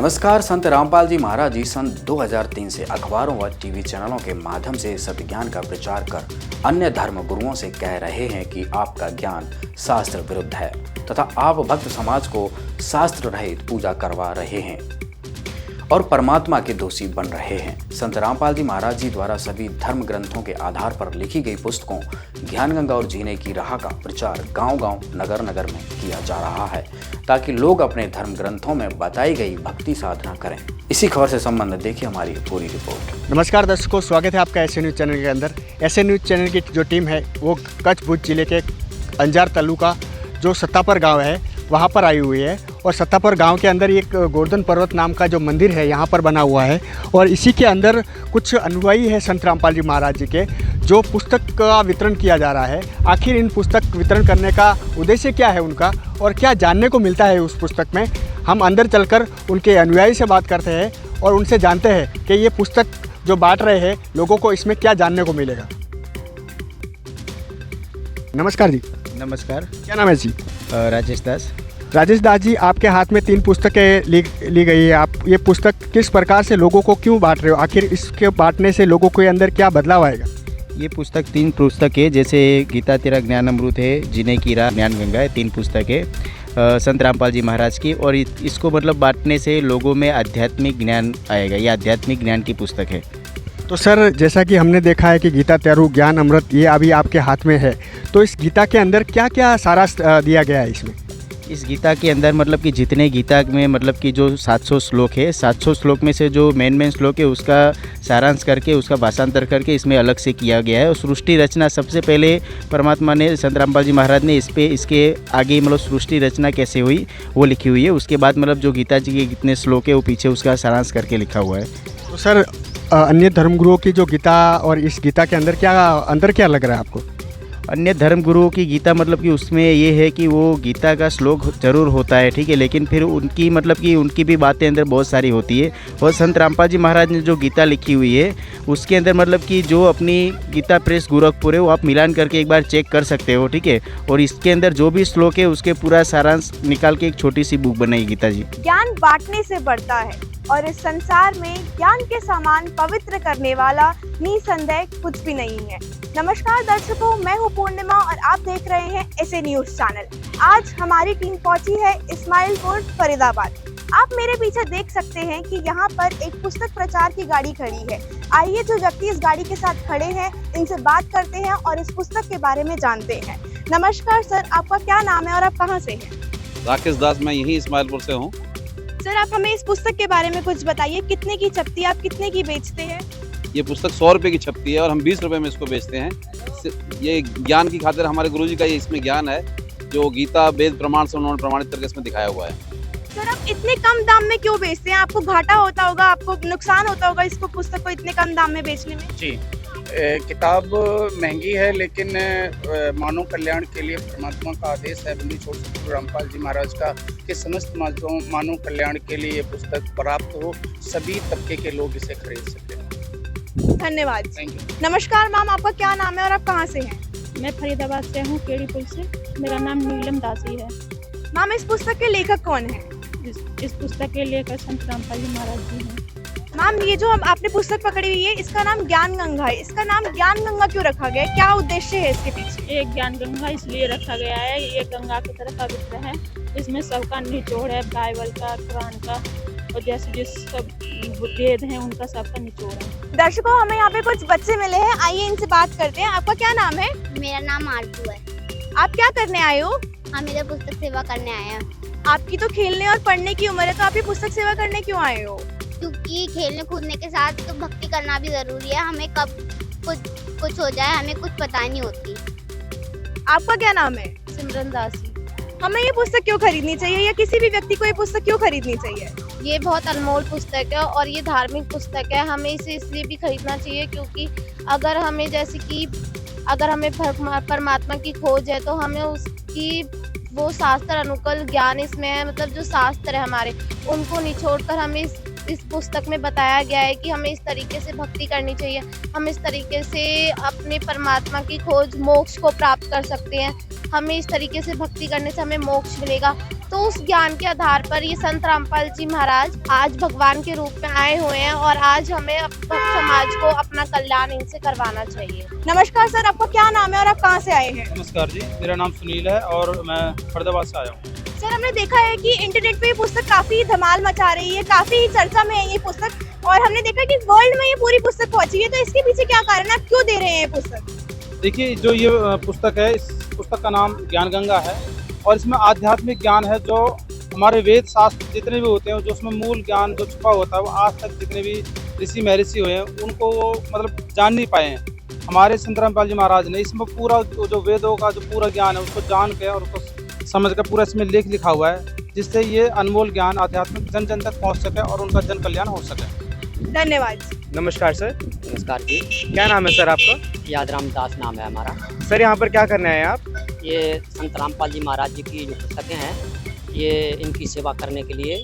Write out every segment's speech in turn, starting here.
नमस्कार। संत रामपाल जी महाराज जी सन 2003 से अखबारों व टीवी चैनलों के माध्यम से सत्य ज्ञान का प्रचार कर अन्य धर्म गुरुओं से कह रहे हैं कि आपका ज्ञान शास्त्र विरुद्ध है तथा आप भक्त समाज को शास्त्र रहित पूजा करवा रहे हैं और परमात्मा के दोषी बन रहे हैं। संत रामपाल जी महाराज जी द्वारा सभी धर्म ग्रंथों के आधार पर लिखी गई पुस्तकों ज्ञान गंगा और जीने की राह का प्रचार गांव-गांव, नगर-नगर में किया जा रहा है ताकि लोग अपने धर्म ग्रंथों में बताई गई भक्ति साधना करें। इसी खबर से संबंधित देखिए हमारी पूरी रिपोर्ट। नमस्कार दर्शकों, स्वागत है आपका एसए न्यूज़ चैनल के अंदर। एसए न्यूज़ चैनल की जो टीम है वो कच्छ भुज जिले के अंजार तालुका जो सत्तापर गाँव है वहाँ पर आई हुई है और सत्तापर गांव के अंदर एक गोवर्धन पर्वत नाम का जो मंदिर है यहाँ पर बना हुआ है और इसी के अंदर कुछ अनुयायी है संत रामपाल जी महाराज जी के, जो पुस्तक का वितरण किया जा रहा है। आखिर इन पुस्तक वितरण करने का उद्देश्य क्या है उनका और क्या जानने को मिलता है उस पुस्तक में, हम अंदर चलकर उनके अनुयायी से बात करते हैं और उनसे जानते हैं कि ये पुस्तक जो बांट रहे हैं लोगों को इसमें क्या जानने को मिलेगा। नमस्कार जी। नमस्कार। क्या नाम है जी? राजेश दास। राजेश दास जी, आपके हाथ में 3 पुस्तकें ली गई है। आप ये पुस्तक किस प्रकार से लोगों को क्यों बांट रहे हो? आखिर इसके बांटने से लोगों के अंदर क्या बदलाव आएगा? ये पुस्तक 3 पुस्तक है, जैसे गीता तेरा ज्ञान अमृत है, जीने की राह, ज्ञान गंगा है। 3 पुस्तक है संत रामपाल जी महाराज की और इसको मतलब बांटने से लोगों में आध्यात्मिक ज्ञान आएगा। ये आध्यात्मिक ज्ञान की पुस्तक है। तो सर, जैसा कि हमने देखा है कि गीता तेरू ज्ञान अमृत ये अभी आपके हाथ में है, तो इस गीता के अंदर क्या क्या सारांश दिया गया है इसमें? इस गीता के अंदर मतलब कि जितने गीता में मतलब कि जो 700 श्लोक है, 700 श्लोक में से जो मेन श्लोक है उसका सारांश करके उसका भाषांतर करके इसमें अलग से किया गया है। और सृष्टि रचना सबसे पहले परमात्मा ने, संत रामपाल जी महाराज ने इसके आगे मतलब सृष्टि रचना कैसे हुई वो लिखी हुई है। उसके बाद मतलब जो गीता जी के कितने श्लोक है वो पीछे उसका सारांश करके लिखा हुआ है। तो सर, अन्य धर्मगुरुओं की जो गीता और इस गीता के अंदर क्या लग रहा है आपको? अन्य धर्म गुरुओं की गीता मतलब कि उसमें ये है कि वो गीता का श्लोक जरूर होता है, ठीक है, लेकिन फिर उनकी मतलब कि उनकी भी बातें अंदर बहुत सारी होती है। और संत रामपाल जी महाराज ने जो गीता लिखी हुई है उसके अंदर मतलब कि जो अपनी गीता प्रेस गोरखपुर है वो आप मिलान करके एक बार चेक कर सकते हो, ठीक है। और इसके अंदर जो भी श्लोक है उसके पूरा सारांश निकाल के एक छोटी सी बुक बनाई गीता जी। ज्ञान बांटने से बढ़ता है और इस संसार में ज्ञान के समान पवित्र करने वाला निसंदेह कुछ भी नहीं है। नमस्कार दर्शकों, मैं हूं पूर्णिमा और आप देख रहे हैं एसए न्यूज़ चैनल। आज हमारी टीम पहुंची है इस्माइलपुर फरीदाबाद। आप मेरे पीछे देख सकते हैं कि यहाँ पर एक पुस्तक प्रचार की गाड़ी खड़ी है। आइए जो व्यक्ति इस गाड़ी के साथ खड़े हैं इनसे बात करते हैं और इस पुस्तक के बारे में जानते हैं। नमस्कार सर, आपका क्या नाम है और आप कहाँ से हैं? राकेश दास, मैं यहीं इस्माइलपुर से हूँ। सर, आप हमें इस पुस्तक के बारे में कुछ बताइए। कितने की छपती है, आप कितने की बेचते हैं? ये पुस्तक 100 रुपये की छपती है और हम 20 रुपये में इसको बेचते हैं। ये ज्ञान की खातिर हमारे गुरुजी का ये इसमें ज्ञान है जो गीता वेद प्रमाण से उन्होंने प्रमाणित करके इसमें दिखाया हुआ है। सर, आप इतने कम दाम में क्यों बेचते हैं? आपको घाटा होता होगा, आपको नुकसान होता होगा इसको पुस्तक को इतने कम दाम में बेचने में? जी, किताब महंगी है लेकिन मानव कल्याण के लिए परमात्मा का आदेश है बंदी छोड़ सतगुरु रामपाल जी महाराज का कि समस्त मानव कल्याण के लिए ये पुस्तक प्राप्त हो, सभी तबके के लोग इसे खरीद सकें। धन्यवाद। नमस्कार मैम, आपका क्या नाम है और आप कहाँ से हैं? मैं फरीदाबाद से हूँ, केड़ी पुल से। मेरा नाम नीलम दासी है। मैम, इस पुस्तक के लेखक कौन है? इस पुस्तक के लेखक संत रामपाल जी महाराज जी हैं। मैम, ये जो आपने पुस्तक पकड़ी हुई है इसका नाम ज्ञान गंगा है। इसका नाम ज्ञान गंगा क्यों रखा गया है? क्या उद्देश्य है इसके पीछे? ये ज्ञान गंगा इसलिए रखा गया है, ये गंगा की तरह पवित्र है। इसमें सबका निचोड़ है, बाइबल का, कुरान का और जैसे जिस सब वेद हैं उनका सबका निचोड़ है। दर्शकों, हमें यहाँ पे कुछ बच्चे मिले हैं, आइए इनसे बात करते हैं। आपका क्या नाम है? मेरा नाम आरजू है। आप क्या करने आए हो? हम इधर पुस्तक सेवा करने आए हैं। आपकी तो खेलने और पढ़ने की उम्र है, तो आप ये पुस्तक सेवा करने क्यों आए हो? क्योंकि खेलने कूदने के साथ तो भक्ति करना भी जरूरी है। हमें कब कुछ हो जाए हमें कुछ पता नहीं होती। आपका क्या नाम है? सिमरन दासी। हमें ये पुस्तक क्यों खरीदनी चाहिए या किसी भी व्यक्ति को ये पुस्तक क्यों खरीदनी चाहिए? ये बहुत अनमोल पुस्तक है और ये धार्मिक पुस्तक है। हमें इसे इसलिए भी खरीदना चाहिए क्योंकि अगर हमें परमात्मा की खोज है तो हमें उसकी वो शास्त्र अनुकूल ज्ञान इसमें है। मतलब जो शास्त्र है हमारे, उनको निचोड़कर हमें इस पुस्तक में बताया गया है कि हमें इस तरीके से भक्ति करनी चाहिए। हम इस तरीके से अपने परमात्मा की खोज, मोक्ष को प्राप्त कर सकते हैं। हमें इस तरीके से भक्ति करने से हमें मोक्ष मिलेगा। तो उस ज्ञान के आधार पर ये संत रामपाल जी महाराज आज भगवान के रूप में आए हुए हैं और आज हमें भक्त समाज को अपना कल्याण इनसे करवाना चाहिए। नमस्कार सर, आपका क्या नाम है और आप कहाँ से आए हैं? नमस्कार जी, मेरा नाम सुनील है और मैं फरीदाबाद से आया हूँ। सर, हमने देखा है कि इंटरनेट पे ये पुस्तक काफी धमाल मचा रही है, काफी चर्चा में है ये पुस्तक, और हमने देखा कि वर्ल्ड में ये पूरी पुस्तक पहुंची है, तो इसके पीछे क्या कारण है, आप क्यों दे रहे हैं ये पुस्तक? देखिए, जो ये पुस्तक है, इस पुस्तक का नाम ज्ञान गंगा है और इसमें आध्यात्मिक ज्ञान है जो हमारे वेद शास्त्र जितने भी होते हैं, जो उसमें मूल ज्ञान जो छुपा होता है वो आज तक जितने भी ऋषि महर्षि हुए हैं उनको वो मतलब जान नहीं पाए हैं। हमारे संत रामपाल जी महाराज ने इसमें पूरा जो वेदों का जो पूरा ज्ञान है उसको जान के और उसको समझ कर पूरा इसमें लेख लिखा हुआ है, जिससे ये अनमोल ज्ञान आध्यात्मिक जन जन तक पहुँच सके और उनका जन कल्याण हो सके। धन्यवाद। नमस्कार सर। नमस्कार जी। क्या नाम है सर आपका? यादराम दास नाम है हमारा। सर, यहाँ पर क्या करने आए हैं आप? ये संत रामपाल जी महाराज जी की जो पुस्तकें हैं, ये इनकी सेवा करने के लिए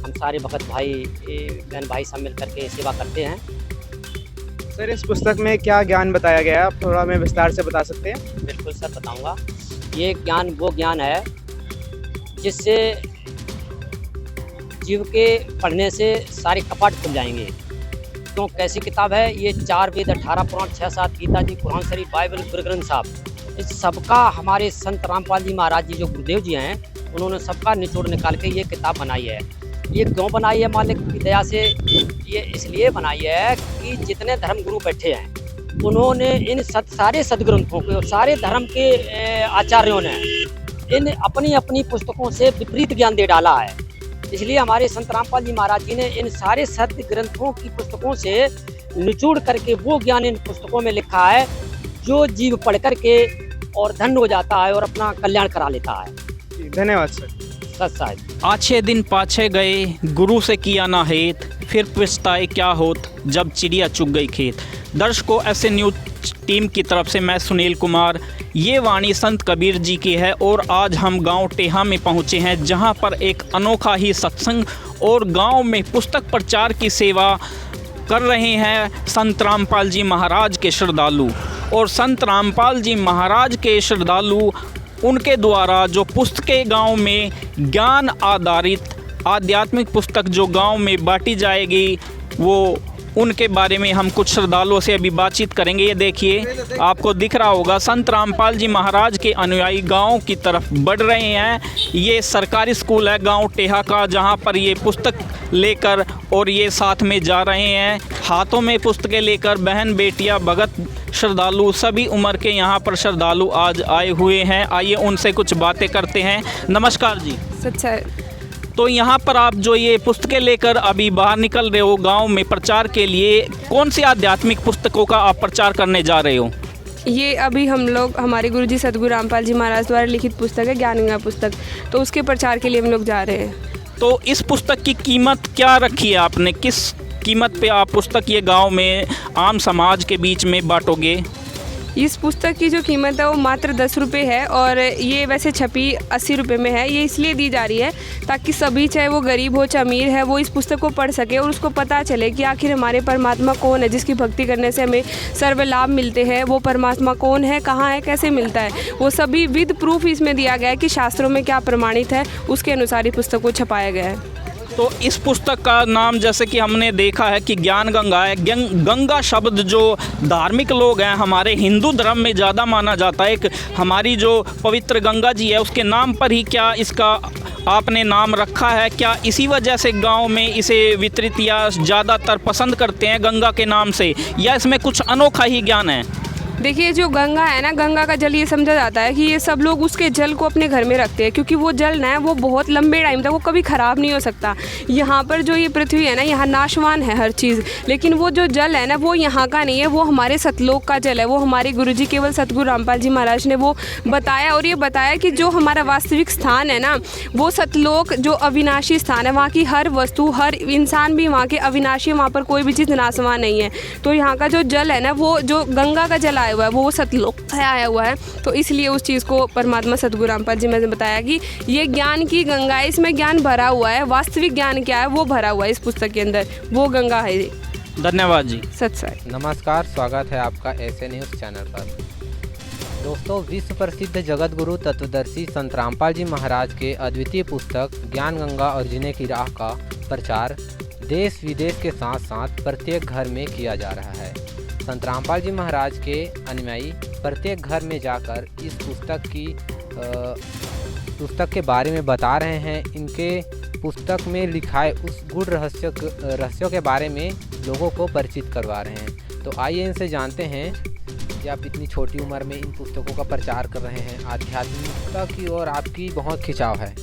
हम सारे भगत भाई बहन भाई सब मिल करके सेवा करते हैं। सर, इस पुस्तक में क्या ज्ञान बताया गया है, आप थोड़ा हमें विस्तार से बता सकते हैं? बिल्कुल सर, बताऊंगा। ये ज्ञान वो ज्ञान है जिससे जीव के पढ़ने से सारे कपाट खुल जाएंगे। तो कैसी किताब है ये? 4 वेद, 18 पुराण, 6-7 गीता जी, कुरान शरीफ, बाइबल, गुरु ग्रंथ साहब, इस सबका हमारे संत रामपाल जी महाराज जी जो गुरुदेव जी हैं उन्होंने सबका निचोड़ निकाल के ये किताब बनाई है। ये क्यों बनाई है? मालिक की दया से ये इसलिए बनाई है कि जितने धर्म गुरु बैठे हैं उन्होंने इन सारे सदग्रंथों को, सारे धर्म के आचार्यों ने इन अपनी अपनी पुस्तकों से विपरीत ज्ञान दे डाला है। इसलिए हमारे संत रामपाल जी महाराज जी ने इन सारे सत्य ग्रंथों की पुस्तकों से निचोड़ करके वो ज्ञान इन पुस्तकों में लिखा है जो जीव पढ़ करके और धन्य हो जाता है और अपना कल्याण करा लेता है। धन्यवाद सर। सत्साई। आछे दिन पाछे गए, गुरु से किया ना हेत, फिर पछताए क्या होत जब चिड़िया चुग गई खेत। दर्शकों, ऐसे न्यूज टीम की तरफ से मैं सुनील कुमार। ये वाणी संत कबीर जी की है और आज हम गांव टेहा में पहुंचे हैं, जहां पर एक अनोखा ही सत्संग और गांव में पुस्तक प्रचार की सेवा कर रहे हैं संत रामपाल जी महाराज के श्रद्धालु। और संत रामपाल जी महाराज के श्रद्धालु उनके द्वारा जो पुस्तकें गांव में ज्ञान आधारित आध्यात्मिक पुस्तक जो गांव में बांटी जाएगी, वो उनके बारे में हम कुछ श्रद्धालुओं से अभी बातचीत करेंगे। ये देखिए, आपको दिख रहा होगा संत रामपाल जी महाराज के अनुयायी गांव की तरफ बढ़ रहे हैं। ये सरकारी स्कूल है गांव टेहा का, जहां पर ये पुस्तक लेकर और ये साथ में जा रहे हैं, हाथों में पुस्तकें लेकर। बहन बेटियां भगत श्रद्धालु सभी उम्र के यहाँ पर श्रद्धालु आज आए हुए हैं। आइए उनसे कुछ बातें करते हैं। नमस्कार जी। सच्चा। तो यहाँ पर आप जो ये पुस्तकें लेकर अभी बाहर निकल रहे हो गांव में प्रचार के लिए, कौन सी आध्यात्मिक पुस्तकों का आप प्रचार करने जा रहे हो? ये अभी हम लोग हमारे गुरुजी सतगुरु रामपाल जी महाराज द्वारा लिखित पुस्तक है ज्ञान गंगा पुस्तक, तो उसके प्रचार के लिए हम लोग जा रहे हैं। तो इस पुस्तक की कीमत क्या रखी है आपने? किस कीमत पे आप पुस्तक ये गांव में आम समाज के बीच में बांटोगे? इस पुस्तक की जो कीमत है वो मात्र 10 रुपये है और ये वैसे छपी 80 रुपये में है। ये इसलिए दी जा रही है ताकि सभी, चाहे वो गरीब हो चाहे अमीर है, वो इस पुस्तक को पढ़ सके और उसको पता चले कि आखिर हमारे परमात्मा कौन है, जिसकी भक्ति करने से हमें सर्व लाभ मिलते हैं। वो परमात्मा कौन है, कहाँ है, कैसे मिलता है, वो सभी विद प्रूफ इसमें दिया गया है कि शास्त्रों में क्या प्रमाणित है, उसके अनुसार ही पुस्तक को छपाया गया है। तो इस पुस्तक का नाम जैसे कि हमने देखा है कि ज्ञान गंगा है। गंगा शब्द जो धार्मिक लोग हैं हमारे हिंदू धर्म में ज़्यादा माना जाता है। एक हमारी जो पवित्र गंगा जी है उसके नाम पर ही क्या इसका आपने नाम रखा है? क्या इसी वजह से गांव में इसे वितरित या ज़्यादातर पसंद करते हैं गंगा के नाम से, या इसमें कुछ अनोखा ही ज्ञान है? देखिए, जो गंगा है ना, गंगा का जल ये समझा जाता है कि ये सब लोग उसके जल को अपने घर में रखते हैं, क्योंकि वो जल ना है वो बहुत लंबे टाइम तक वो कभी ख़राब नहीं हो सकता। यहाँ पर जो ये पृथ्वी है ना, यहाँ नाशवान है हर चीज़, लेकिन वो जो जल है ना वो यहाँ का नहीं है, वो हमारे सतलोक का जल है। वो हमारे गुरुजी केवल सतगुरु रामपाल जी महाराज ने वो बताया, और ये बताया कि जो हमारा वास्तविक स्थान है ना वो सतलोक जो अविनाशी स्थान है, वहाँ की हर वस्तु, हर इंसान भी वहाँ के अविनाशी, वहाँ पर कोई भी चीज़ नाशवान नहीं है। तो यहाँ का जो जल है ना, वो जो गंगा का जल आया हुआ है वो सतलोक से आया हुआ है, तो इसलिए उस चीज़ को परमात्मा सतगुरु रामपाल जी ने बताया कि ये ज्ञान की गंगा है, इसमें ज्ञान भरा हुआ है। वास्तविक ज्ञान क्या है वो भरा हुआ है इस पुस्तक के अंदर, वो गंगा है। धन्यवाद जी। सत्साई। नमस्कार, स्वागत है आपका एसए न्यूज़ चैनल पर। दोस्तों, विश्व प्रसिद्ध जगत गुरु तत्वदर्शी संत रामपाल जी महाराज के अद्वितीय पुस्तक ज्ञान गंगा और जीने की राह का प्रचार देश विदेश के साथ साथ प्रत्येक घर में किया जा रहा है। संत रामपाल जी महाराज के अनुयायी प्रत्येक घर में जाकर इस पुस्तक के बारे में बता रहे हैं। इनके पुस्तक में लिखाए उस गूढ़ रहस्यों के बारे में लोगों को परिचित करवा रहे हैं। तो आइए इनसे जानते हैं कि आप इतनी छोटी उम्र में इन पुस्तकों का प्रचार कर रहे हैं। आध्यात्मिकता की ओर आपकी बहुत खिंचाव है,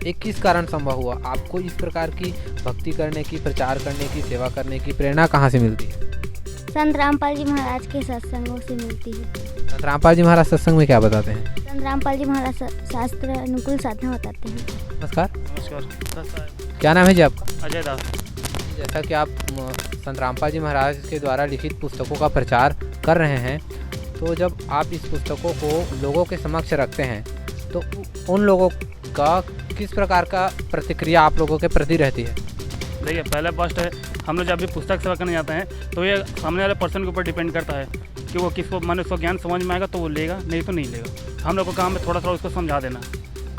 एक किस कारण संभव हुआ? आपको इस प्रकार की भक्ति करने की, प्रचार करने की, सेवा करने की प्रेरणा कहाँ से मिलती है? संत रामपाल जी महाराज के सत्संगों से मिलती है। संत रामपाल जी महाराज सत्संग में क्या बताते हैं? संत रामपाल जी महाराज शास्त्र अनुकूल साधना बताते हैं। नमस्कार। नमस्कार। क्या नाम है जी आपका? अजय दास। जैसा कि आप संत रामपाल जी महाराज के द्वारा लिखित पुस्तकों का प्रचार कर रहे हैं, तो जब आप इस पुस्तकों को लोगों के समक्ष रखते हैं तो उन लोगों का किस प्रकार का प्रतिक्रिया आप लोगों के प्रति रहती है? देखिए, पहले फर्स्ट है, हम लोग जब भी पुस्तक सेवा करने जाते हैं तो ये सामने वाले पर्सन के ऊपर डिपेंड करता है कि वो किसको माने उसको ज्ञान समझ में आएगा तो वो लेगा, नहीं तो नहीं लेगा। हम लोग को काम है थोड़ा थोड़ा उसको समझा देना,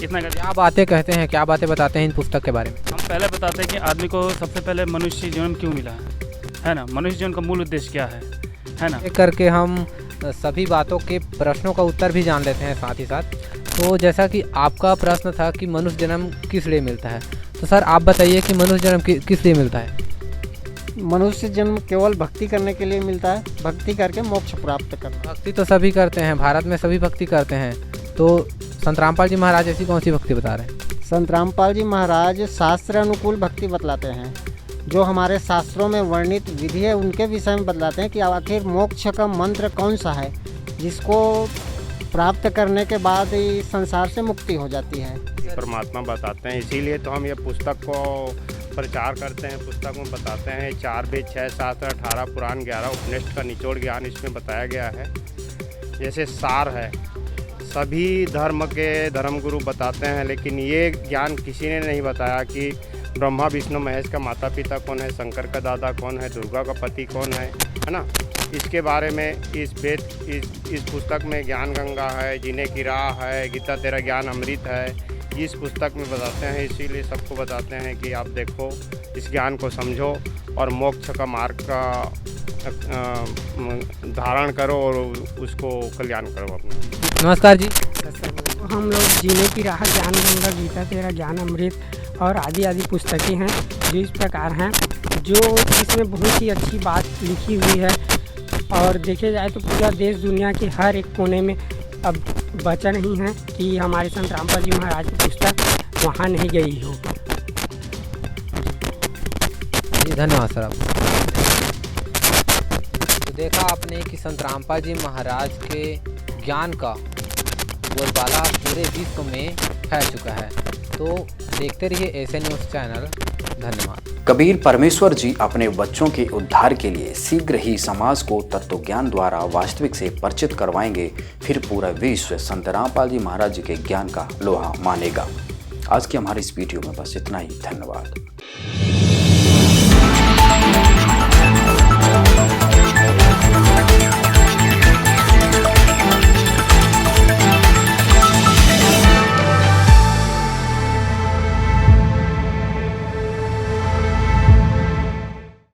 इतना कर। क्या बातें कहते हैं, क्या बातें बताते हैं इन पुस्तक के बारे में? हम पहले बताते हैं कि आदमी को सबसे पहले मनुष्य जीवन क्यों मिला है ना, मनुष्य जीवन का मूल उद्देश्य क्या है ना। एक करके हम सभी बातों के प्रश्नों का उत्तर भी जान लेते हैं साथ ही साथ। तो जैसा कि आपका प्रश्न था कि मनुष्य जन्म किस लिए मिलता है, तो सर आप बताइए कि मनुष्य जन्म किस लिए मिलता है? मनुष्य जन्म केवल भक्ति करने के लिए मिलता है, भक्ति करके मोक्ष प्राप्त करना। भक्ति तो सभी करते हैं, भारत में सभी भक्ति करते हैं, तो संत रामपाल जी महाराज ऐसी कौन सी भक्ति बता रहे हैं? संत रामपाल जी महाराज शास्त्र अनुकूल भक्ति बतलाते हैं। जो हमारे शास्त्रों में वर्णित विधि है उनके विषय में बतलाते हैं कि आखिर मोक्ष का मंत्र कौन सा है जिसको प्राप्त करने के बाद इस संसार से मुक्ति हो जाती है। परमात्मा बताते हैं, इसीलिए तो हम ये पुस्तक को प्रचार करते हैं। पुस्तक में बताते हैं 4 वेद 6 शास्त्र 18 पुराण 11 उपनिषद का निचोड़ ज्ञान इसमें बताया गया है। जैसे सार है, सभी धर्म के धर्मगुरु बताते हैं, लेकिन ये ज्ञान किसी ने नहीं बताया कि ब्रह्मा विष्णु महेश का माता पिता कौन है, शंकर का दादा कौन है, दुर्गा का पति कौन है ना। इसके बारे में इस पुस्तक में ज्ञान गंगा है, जीने की राह है, गीता तेरा ज्ञान अमृत है, इस पुस्तक में बताते हैं। इसीलिए सबको बताते हैं कि आप देखो, इस ज्ञान को समझो और मोक्ष का मार्ग का धारण करो और उसको कल्याण करो अपना। नमस्कार जी। हम लोग जीने की राह, ज्ञान गंगा, गीता तेरा ज्ञान अमृत और आदि पुस्तकें हैं जो इस प्रकार हैं, जो इसमें बहुत ही अच्छी बात लिखी हुई है। और देखे जाए तो पूरा देश दुनिया के हर एक कोने में अब बचा नहीं है कि हमारे संत रामपाल जी महाराज की पुस्तक वहाँ नहीं गई हो। जी धन्यवाद सर आप। तो देखा आपने कि संत रामपाल जी महाराज के ज्ञान का बोलबाला पूरे विश्व में फैल चुका है। तो देखते रहिए एसए न्यूज़ चैनल। धन्यवाद। कबीर परमेश्वर जी अपने बच्चों के उद्धार के लिए शीघ्र ही समाज को तत्व ज्ञान द्वारा वास्तविक से परिचित करवाएंगे, फिर पूरा विश्व संत रामपाल जी महाराज जी के ज्ञान का लोहा मानेगा। आज की हमारी इस वीडियो में बस इतना ही। धन्यवाद।